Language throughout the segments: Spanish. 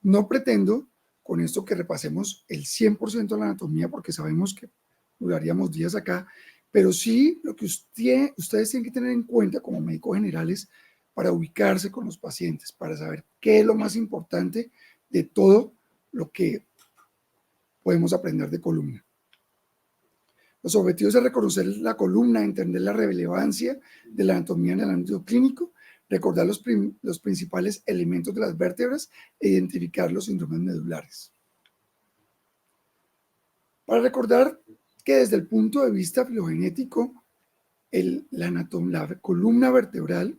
No pretendo con esto que repasemos el 100% de la anatomía, porque sabemos que duraríamos días acá, pero sí lo que ustedes tienen que tener en cuenta como médicos generales para ubicarse con los pacientes, para saber qué es lo más importante de todo lo que podemos aprender de columna. Los objetivos es reconocer la columna, entender la relevancia de la anatomía en el ámbito clínico, recordar los principales elementos de las vértebras e identificar los síndromes medulares. Para recordar que desde el punto de vista filogenético, la columna vertebral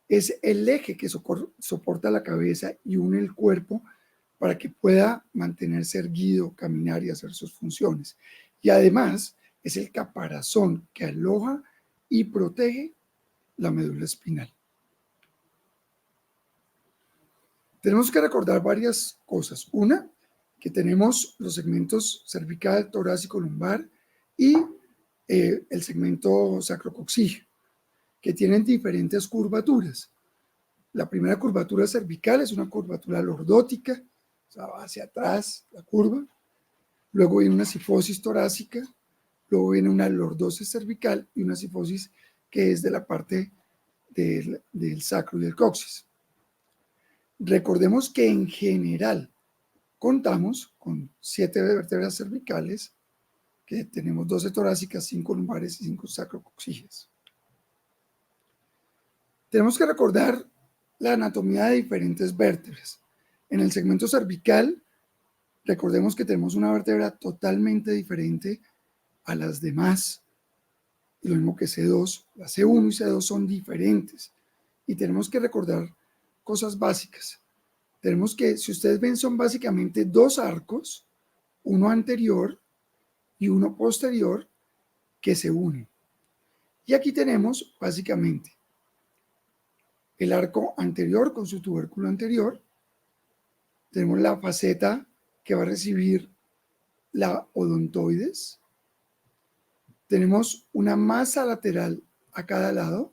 es el eje que soporta la cabeza y une el cuerpo para que pueda mantenerse erguido, caminar y hacer sus funciones. Y además es el caparazón que aloja y protege la médula espinal. Tenemos que recordar varias cosas. Una, que tenemos los segmentos cervical, torácico, lumbar y el segmento sacrocoxígeo, que tienen diferentes curvaturas. La primera curvatura cervical es una curvatura lordótica, o sea, va hacia atrás la curva. Luego viene una cifosis torácica, luego viene una lordosis cervical y una cifosis que es de la parte del sacro y del coxis. Recordemos que en general contamos con 7 vértebras cervicales, que tenemos 12 torácicas, 5 lumbares y 5 sacrocoxígeas. Tenemos que recordar la anatomía de diferentes vértebras. En el segmento cervical, recordemos que tenemos una vértebra totalmente diferente a las demás. Y lo mismo que C2, la C1 y C2 son diferentes. Y tenemos que recordar cosas básicas. Tenemos que, si ustedes ven, son básicamente 2 arcos, uno anterior y uno posterior, que se unen. Y aquí tenemos básicamente el arco anterior con su tubérculo anterior. Tenemos la faceta que va a recibir la odontoides. Tenemos una masa lateral a cada lado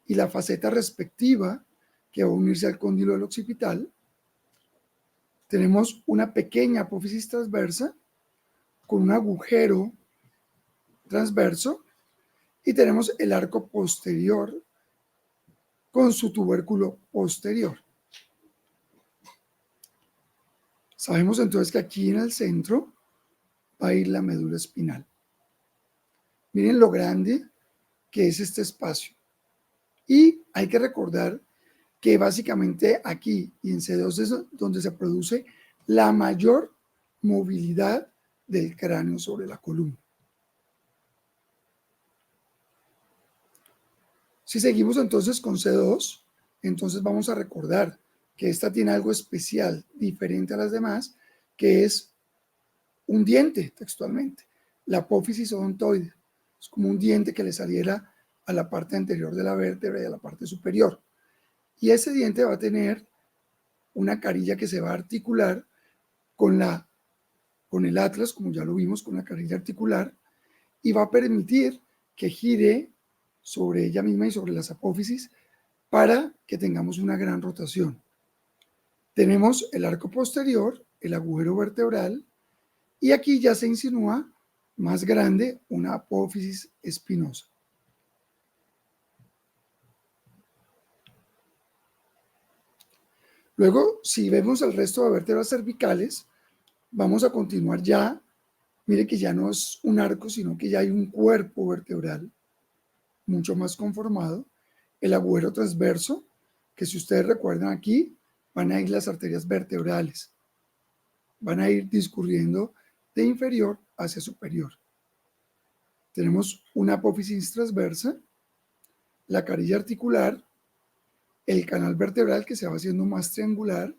y la faceta respectiva que va a unirse al cóndilo del occipital. Tenemos una pequeña apófisis transversa con un agujero transverso y tenemos el arco posterior con su tubérculo posterior. Sabemos entonces que aquí en el centro va a ir la médula espinal. Miren lo grande que es este espacio. Y hay que recordar que básicamente aquí y en C2 es donde se produce la mayor movilidad del cráneo sobre la columna. Si seguimos entonces con C2, entonces vamos a recordar que esta tiene algo especial, diferente a las demás, que es un diente textualmente, la apófisis odontoide. Es como un diente que le saliera a la parte anterior de la vértebra y a la parte superior. Y ese diente va a tener una carilla que se va a articular con el atlas, como ya lo vimos, con la carilla articular, y va a permitir que gire sobre ella misma y sobre las apófisis para que tengamos una gran rotación. Tenemos el arco posterior, el agujero vertebral, y aquí ya se insinúa más grande una apófisis espinosa. Luego, si vemos el resto de vértebras cervicales, vamos a continuar ya. Mire que ya no es un arco, sino que ya hay un cuerpo vertebral mucho más conformado. El agujero transverso, que si ustedes recuerdan aquí, van a ir las arterias vertebrales. Van a ir discurriendo de inferior hacia superior. Tenemos una apófisis transversa, la carilla articular, el canal vertebral que se va haciendo más triangular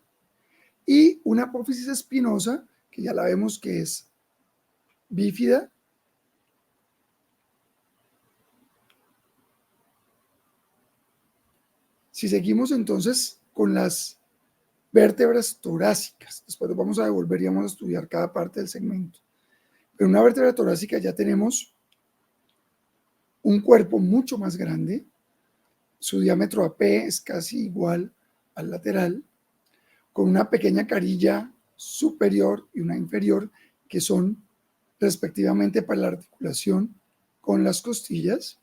y una apófisis espinosa, que ya la vemos que es bífida. Si seguimos entonces con las vértebras torácicas, después vamos a devolver y vamos a estudiar cada parte del segmento. Pero en una vértebra torácica ya tenemos un cuerpo mucho más grande, su diámetro AP es casi igual al lateral, con una pequeña carilla superior y una inferior que son respectivamente para la articulación con las costillas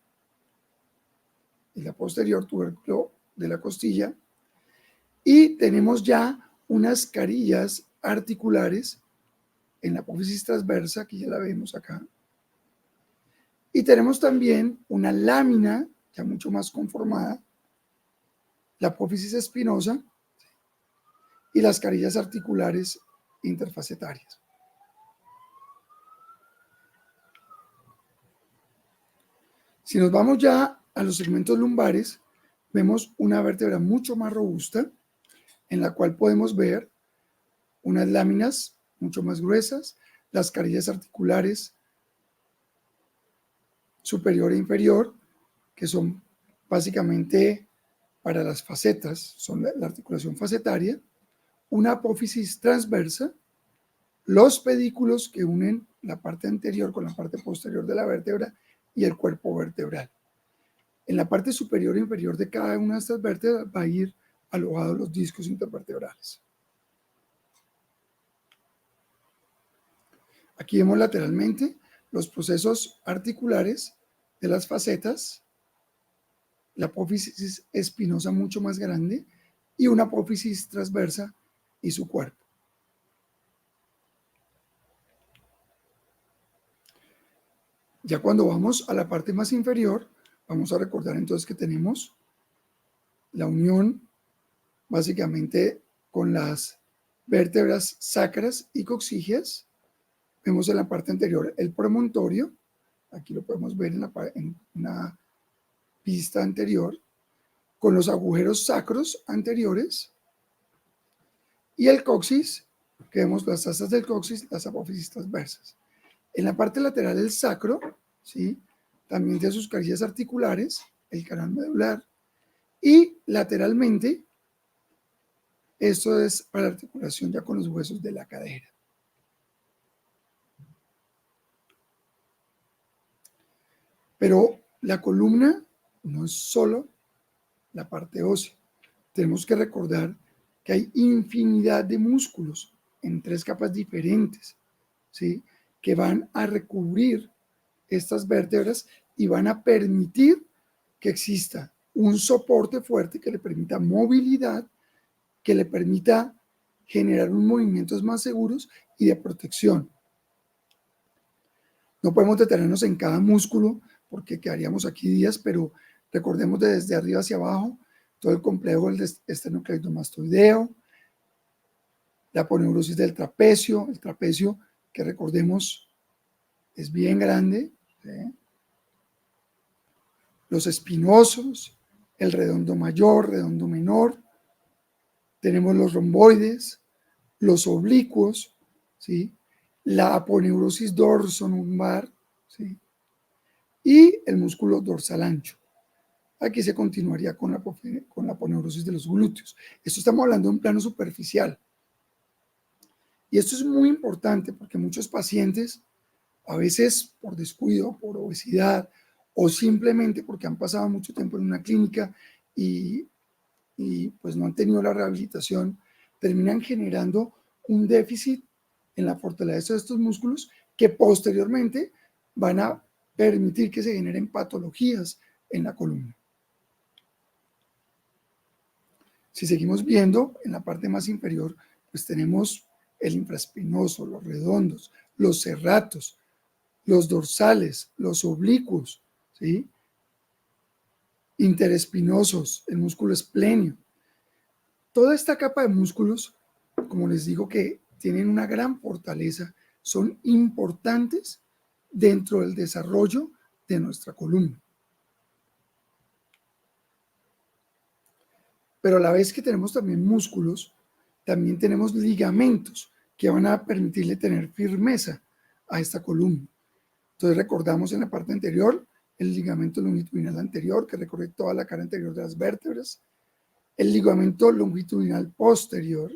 y la posterior tubérculo de la costilla. Y tenemos ya unas carillas articulares en la apófisis transversa, que ya la vemos acá. Y tenemos también una lámina ya mucho más conformada, la apófisis espinosa y las carillas articulares interfacetarias. Si nos vamos ya a los segmentos lumbares, vemos una vértebra mucho más robusta, en la cual podemos ver unas láminas mucho más gruesas, las carillas articulares superior e inferior, que son básicamente para las facetas, son la articulación facetaria, una apófisis transversa, los pedículos que unen la parte anterior con la parte posterior de la vértebra y el cuerpo vertebral. En la parte superior e inferior de cada una de estas vértebras va a ir alojados los discos intervertebrales. Aquí vemos lateralmente los procesos articulares de las facetas, la apófisis espinosa mucho más grande y una apófisis transversa y su cuerpo. Ya cuando vamos a la parte más inferior, vamos a recordar entonces que tenemos la unión básicamente con las vértebras sacras y coxígeas. Vemos en la parte anterior el promontorio, aquí lo podemos ver en una vista anterior, con los agujeros sacros anteriores y el coxis, que vemos las asas del coxis, las apófisis transversas. En la parte lateral del sacro, ¿sí?, también tiene sus carillas articulares, el canal medular, y lateralmente, esto es para la articulación ya con los huesos de la cadera. Pero la columna no es solo la parte ósea. Tenemos que recordar que hay infinidad de músculos en 3 capas diferentes, ¿sí?, que van a recubrir estas vértebras y van a permitir que exista un soporte fuerte que le permita movilidad, que le permita generar unos movimientos más seguros y de protección. No podemos detenernos en cada músculo porque quedaríamos aquí días, pero recordemos desde arriba hacia abajo todo el complejo del esternocleidomastoideo, la aponeurosis del trapecio, el trapecio que recordemos es bien grande, ¿sí?, los espinosos, el redondo mayor, redondo menor, tenemos los romboides, los oblicuos, ¿sí?, la aponeurosis dorsonumbar, ¿sí?, y el músculo dorsal ancho. Aquí se continuaría con la aponeurosis de los glúteos. Esto estamos hablando de un plano superficial. Y esto es muy importante porque muchos pacientes, a veces por descuido, por obesidad o simplemente porque han pasado mucho tiempo en una clínica y pues no han tenido la rehabilitación, terminan generando un déficit en la fortaleza de estos músculos que posteriormente van a permitir que se generen patologías en la columna. Si seguimos viendo, en la parte más inferior, pues tenemos el infraespinoso, los redondos, los serratos, los dorsales, los oblicuos, ¿sí?, interespinosos, el músculo esplenio. Toda esta capa de músculos, como les digo, que tienen una gran fortaleza, son importantes dentro del desarrollo de nuestra columna. Pero a la vez que tenemos también músculos, también tenemos ligamentos que van a permitirle tener firmeza a esta columna. Entonces recordamos en la parte anterior el ligamento longitudinal anterior que recorre toda la cara anterior de las vértebras, el ligamento longitudinal posterior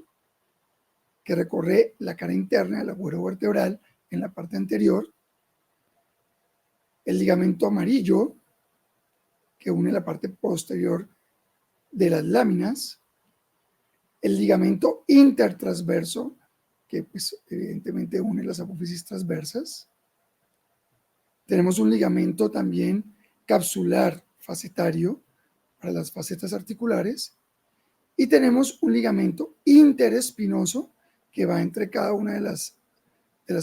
que recorre la cara interna del agujero vertebral en la parte anterior, el ligamento amarillo que une la parte posterior de las láminas, el ligamento intertransverso, que pues, evidentemente une las apófisis transversas. Tenemos un ligamento también capsular facetario para las facetas articulares. Y tenemos un ligamento interespinoso que va entre cada una de las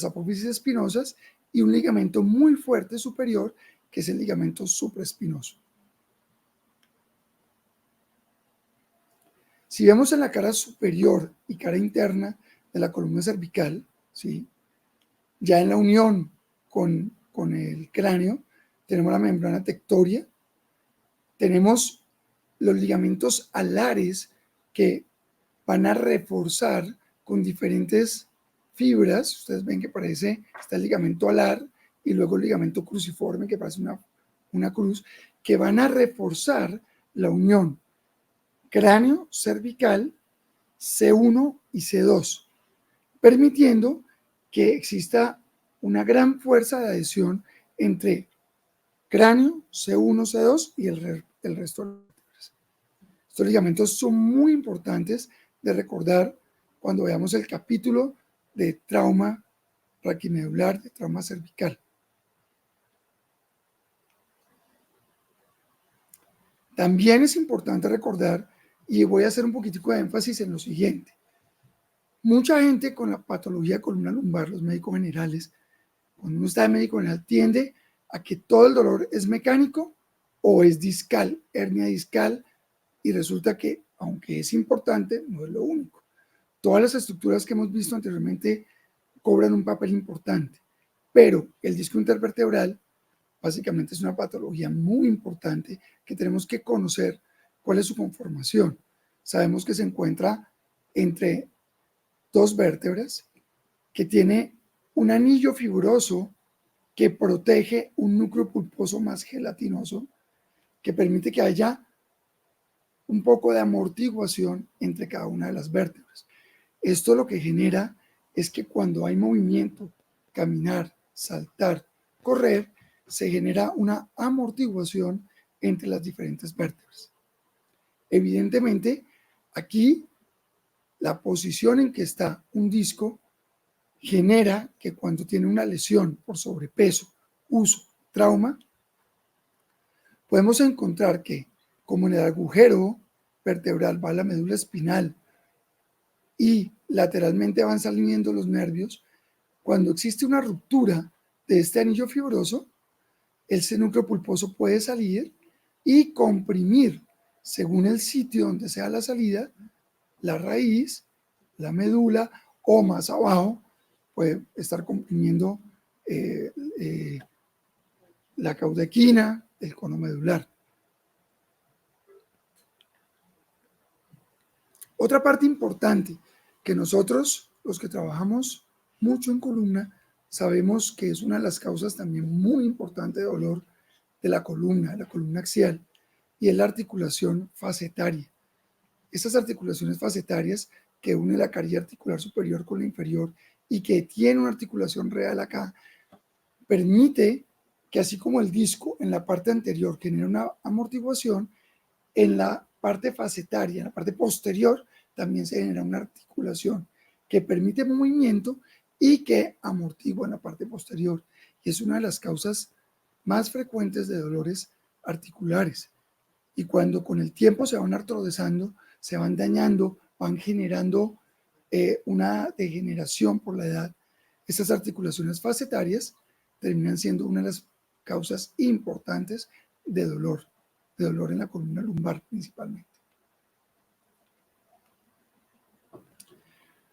apófisis espinosas y un ligamento muy fuerte superior que es el ligamento supraespinoso. Si vemos en la cara superior y cara interna de la columna cervical, ¿sí? Ya en la unión con el cráneo, tenemos la membrana tectoria, tenemos los ligamentos alares que van a reforzar con diferentes fibras. Ustedes ven que parece, está el ligamento alar y luego el ligamento cruciforme que parece una cruz, que van a reforzar la unión cráneo cervical C1 y C2, permitiendo que exista una gran fuerza de adhesión entre cráneo, C1, C2 y el resto de las vértebras. Estos ligamentos son muy importantes de recordar cuando veamos el capítulo de trauma raquimedular, de trauma cervical. También es importante recordar, y voy a hacer un poquitico de énfasis en lo siguiente. Mucha gente con la patología de columna lumbar, los médicos generales, cuando uno está de médico general, tiende a que todo el dolor es mecánico o es discal, hernia discal, y resulta que, aunque es importante, no es lo único. Todas las estructuras que hemos visto anteriormente cobran un papel importante, pero el disco intervertebral básicamente es una patología muy importante que tenemos que conocer cuál es su conformación. Sabemos que se encuentra entre dos vértebras, que tiene un anillo fibroso que protege un núcleo pulposo más gelatinoso, que permite que haya un poco de amortiguación entre cada una de las vértebras. Esto lo que genera es que cuando hay movimiento, caminar, saltar, correr, se genera una amortiguación entre las diferentes vértebras. Evidentemente, aquí la posición en que está un disco genera que cuando tiene una lesión por sobrepeso, uso, trauma, podemos encontrar que, como en el agujero vertebral va la médula espinal y lateralmente van saliendo los nervios, cuando existe una ruptura de este anillo fibroso, ese núcleo pulposo puede salir y comprimir, según el sitio donde sea la salida, la raíz, la médula o más abajo puede estar comprimiendo la caudequina, el cono medular. Otra parte importante que nosotros, los que trabajamos mucho en columna, sabemos que es una de las causas también muy importante de dolor de la columna axial, y es la articulación facetaria. Estas articulaciones facetarias que une la carilla articular superior con la inferior y que tiene una articulación real acá, permite que así como el disco en la parte anterior genera una amortiguación, en la parte facetaria, en la parte posterior, también se genera una articulación que permite movimiento y que amortigua en la parte posterior. Y es una de las causas más frecuentes de dolores articulares. Y cuando con el tiempo se van artrodesando, se van dañando, van generando una degeneración por la edad, estas articulaciones facetarias terminan siendo una de las causas importantes de dolor en la columna lumbar principalmente.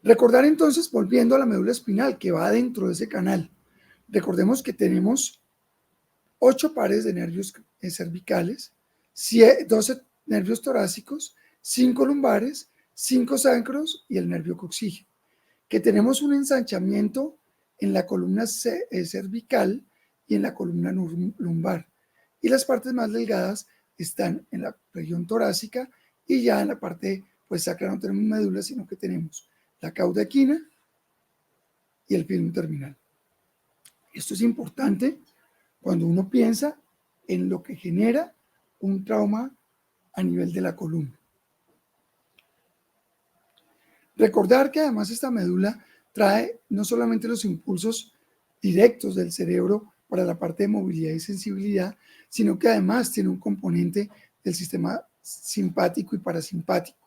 Recordar entonces, volviendo a la médula espinal que va dentro de ese canal, recordemos que tenemos 8 pares de nervios cervicales, 12 nervios torácicos, 5 lumbares, 5 sacros y el nervio coxígeo, que tenemos un ensanchamiento en la columna cervical y en la columna lumbar, y las partes más delgadas están en la región torácica, y ya en la parte pues sacra no tenemos médula, sino que tenemos la caudequina y el filum terminal. Esto es importante cuando uno piensa en lo que genera un trauma a nivel de la columna. Recordar que además esta médula trae no solamente los impulsos directos del cerebro para la parte de movilidad y sensibilidad, sino que además tiene un componente del sistema simpático y parasimpático.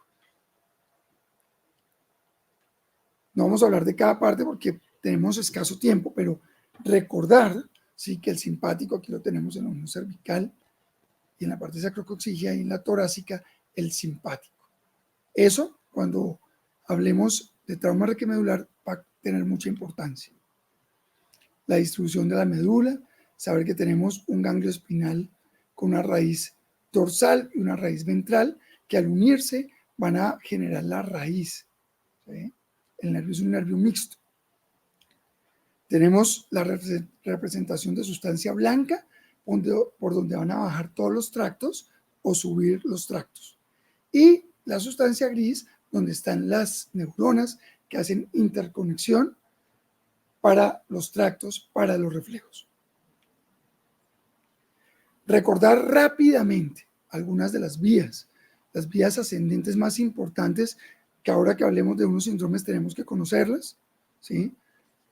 No vamos a hablar de cada parte porque tenemos escaso tiempo, pero recordar, sí, que el simpático aquí lo tenemos en la unión cervical y en la parte sacrocoxígea y en la torácica el simpático. Eso, cuando hablemos de trauma raquimedular, va a tener mucha importancia. La distribución de la médula, saber que tenemos un ganglio espinal con una raíz dorsal y una raíz ventral que al unirse van a generar la raíz, ¿sí? El nervio es un nervio mixto. Tenemos la representación de sustancia blanca por donde van a bajar todos los tractos o subir los tractos. Y la sustancia gris, donde están las neuronas que hacen interconexión para los tractos, para los reflejos. Recordar rápidamente algunas de las vías ascendentes más importantes, que ahora que hablemos de unos síndromes tenemos que conocerlas, ¿sí?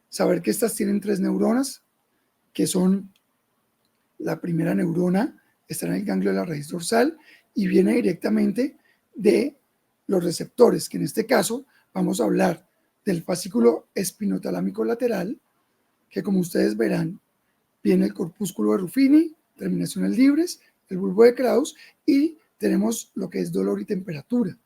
Saber que estas tienen 3 neuronas, que son la primera neurona, está en el ganglio de la raíz dorsal y viene directamente de los receptores, que en este caso vamos a hablar del fascículo espinotalámico lateral, que como ustedes verán, viene el corpúsculo de Ruffini, terminaciones libres, el bulbo de Krauss y tenemos lo que es dolor y temperatura,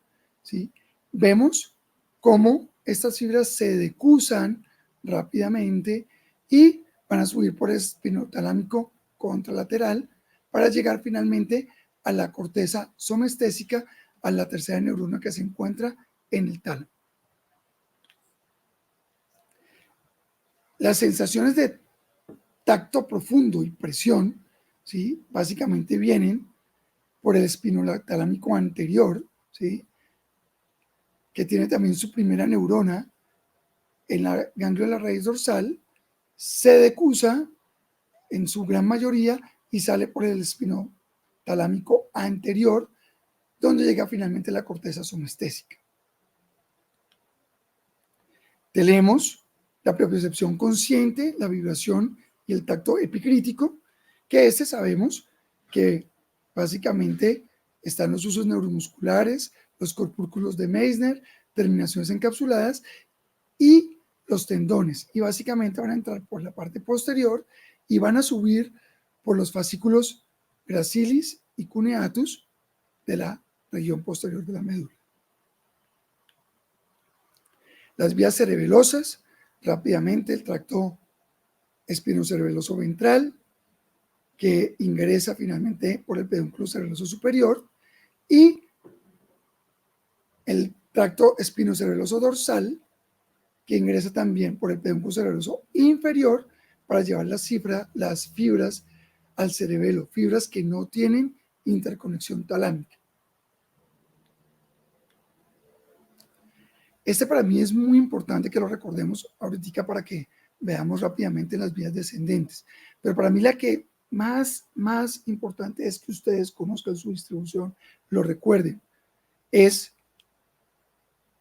¿sí? Vemos cómo estas fibras se decusan rápidamente y van a subir por el espinotalámico contralateral para llegar finalmente a la corteza somestésica, a la tercera neurona que se encuentra en el tálamo. Las sensaciones de tacto profundo y presión, ¿sí? Básicamente vienen por el espinotalámico anterior, ¿sí? Que tiene también su primera neurona en la ganglio de la raíz dorsal, se decusa en su gran mayoría y sale por el espinotalámico anterior, donde llega finalmente la corteza somestésica. Tenemos la propiocepción consciente, la vibración y el tacto epicrítico, que sabemos que básicamente están los usos neuromusculares, los corpúsculos de Meissner, terminaciones encapsuladas y los tendones. Y básicamente van a entrar por la parte posterior y van a subir por los fascículos gracilis y cuneatus de la región posterior de la médula. Las vías cerebelosas, rápidamente el tracto espinocerebeloso ventral, que ingresa finalmente por el pedúnculo cerebeloso superior, y el tracto espinocerebeloso dorsal, que ingresa también por el pedúnculo cerebeloso inferior para llevar las fibras al cerebelo, fibras que no tienen interconexión talámica. Para mí es muy importante que lo recordemos ahorita para que veamos rápidamente las vías descendentes. Pero para mí la que más importante es que ustedes conozcan su distribución, lo recuerden, es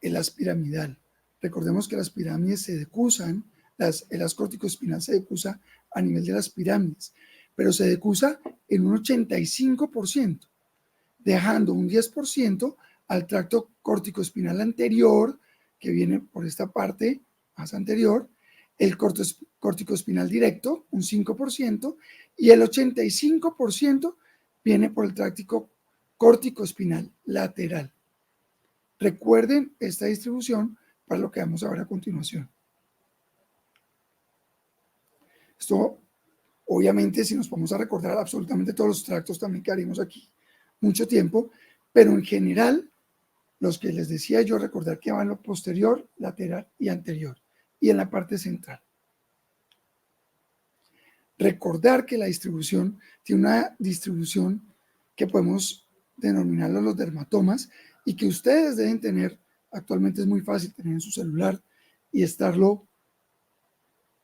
el aspiramidal. Recordemos que las pirámides se decusan, el as córtico espinal se decusa a nivel de las pirámides, pero se decusa en un 85%, dejando un 10% al tracto córtico espinal anterior, que viene por esta parte más anterior, el córtico espinal directo, un 5%, y el 85% viene por el tracto córtico espinal lateral. Recuerden esta distribución para lo que vamos a ver a continuación. Esto, obviamente, si nos vamos a recordar absolutamente todos los tractos, también quedaremos aquí mucho tiempo, pero en general, los que les decía yo, recordar que van en lo posterior, lateral y anterior, y en la parte central. Recordar que la distribución tiene una distribución que podemos denominarlo los dermatomas y que ustedes deben tener, actualmente es muy fácil tener en su celular y estarlo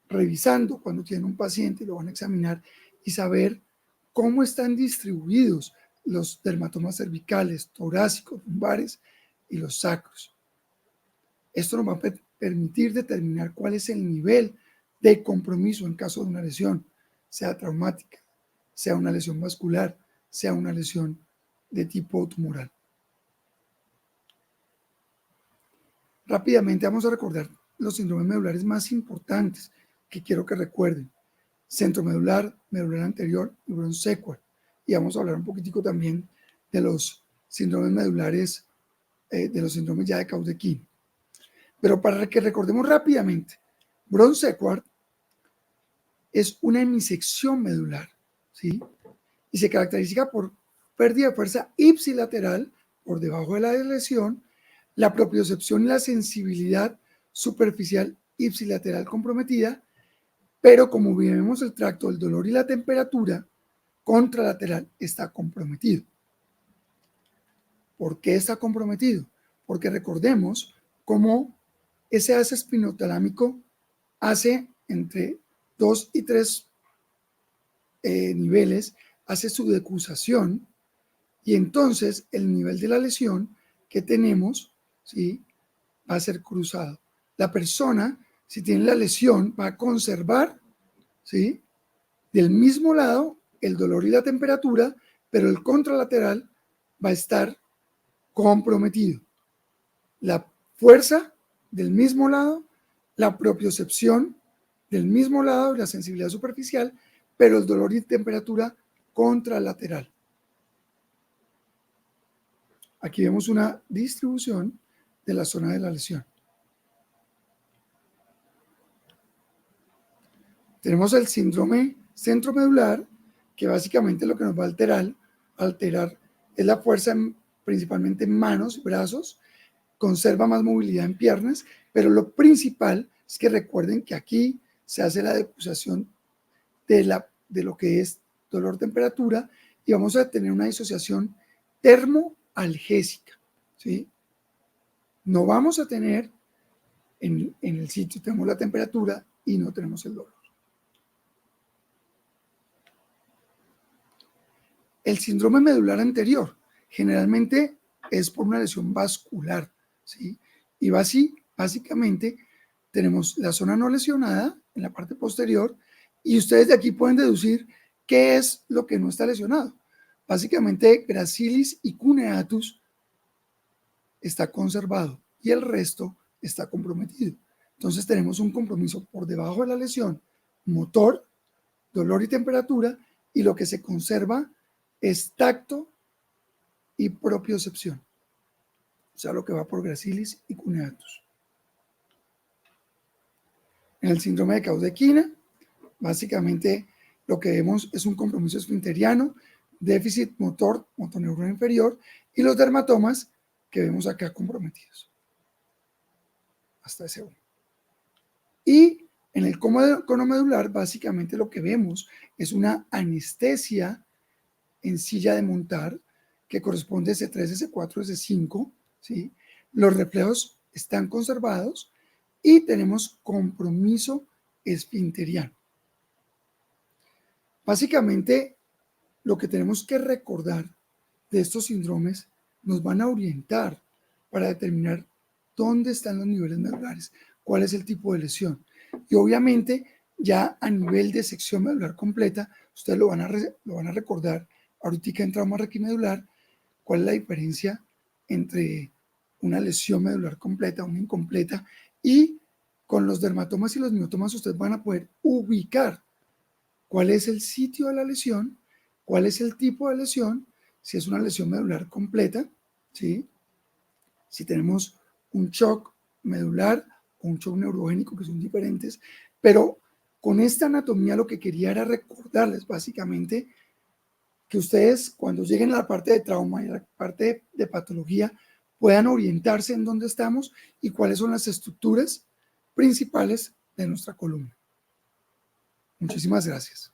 revisando cuando tienen un paciente y lo van a examinar y saber cómo están distribuidos los dermatomas cervicales, torácicos, lumbares y los sacros. Esto nos va a permitir determinar cuál es el nivel de compromiso en caso de una lesión, sea traumática, sea una lesión vascular, sea una lesión de tipo tumoral. Rápidamente vamos a recordar los síndromes medulares más importantes que quiero que recuerden. Centromedular, medular anterior y Brown-Séquard. Y vamos a hablar un poquitico también de los síndromes medulares, de los síndromes ya de Caudequín. Pero para que recordemos rápidamente, Brown-Séquard es una hemisección medular, ¿sí? Y se caracteriza por pérdida de fuerza ipsilateral por debajo de la lesión, la propiocepción y la sensibilidad superficial ipsilateral comprometida, pero como vemos el tracto del dolor y la temperatura contralateral está comprometido. ¿Por qué está comprometido? Porque recordemos cómo ese haz espinotalámico hace entre 2 y 3 niveles, hace su decusación y entonces el nivel de la lesión que tenemos, ¿sí?, va a ser cruzado. La persona, si tiene la lesión, va a conservar, ¿sí?, del mismo lado el dolor y la temperatura, pero el contralateral va a estar comprometido. La fuerza del mismo lado, la propiocepción del mismo lado y la sensibilidad superficial, pero el dolor y temperatura contralateral. Aquí vemos una distribución de la zona de la lesión. Tenemos el síndrome centromedular, que básicamente lo que nos va a alterar es la fuerza principalmente en manos y brazos, conserva más movilidad en piernas, pero lo principal es que recuerden que aquí se hace la decusación de lo que es dolor-temperatura y vamos a tener una disociación termoalgésica, ¿sí? No vamos a tener en el sitio, tenemos la temperatura y no tenemos el dolor. El síndrome medular anterior generalmente es por una lesión vascular, ¿sí? Y va así, básicamente tenemos la zona no lesionada en la parte posterior y ustedes de aquí pueden deducir qué es lo que no está lesionado. Básicamente gracilis y cuneatus está conservado y el resto está comprometido. Entonces tenemos un compromiso por debajo de la lesión, motor, dolor y temperatura, y lo que se conserva es tacto y propiocepción, o sea, lo que va por gracilis y cuneatus. En el síndrome de Caudequina, básicamente lo que vemos es un compromiso esfinteriano, déficit motor, motoneurona inferior, y los dermatomas que vemos acá comprometidos. Hasta ese uno. Y en el cono medular, básicamente lo que vemos es una anestesia en silla de montar que corresponde a S3, S4, S5, ¿sí? Los reflejos están conservados y tenemos compromiso esfinteriano. Básicamente, lo que tenemos que recordar de estos síndromes nos van a orientar para determinar dónde están los niveles medulares, cuál es el tipo de lesión. Y obviamente, ya a nivel de sección medular completa, ustedes lo van a recordar ahorita en trauma raquimedular, cuál es la diferencia entre una lesión medular completa, una incompleta, y con los dermatomas y los miotomas ustedes van a poder ubicar cuál es el sitio de la lesión, cuál es el tipo de lesión, si es una lesión medular completa, ¿sí? Si tenemos un shock medular o un shock neurogénico, que son diferentes, pero con esta anatomía lo que quería era recordarles básicamente que ustedes cuando lleguen a la parte de trauma y a la parte de patología puedan orientarse en dónde estamos y cuáles son las estructuras principales de nuestra columna. Muchísimas gracias.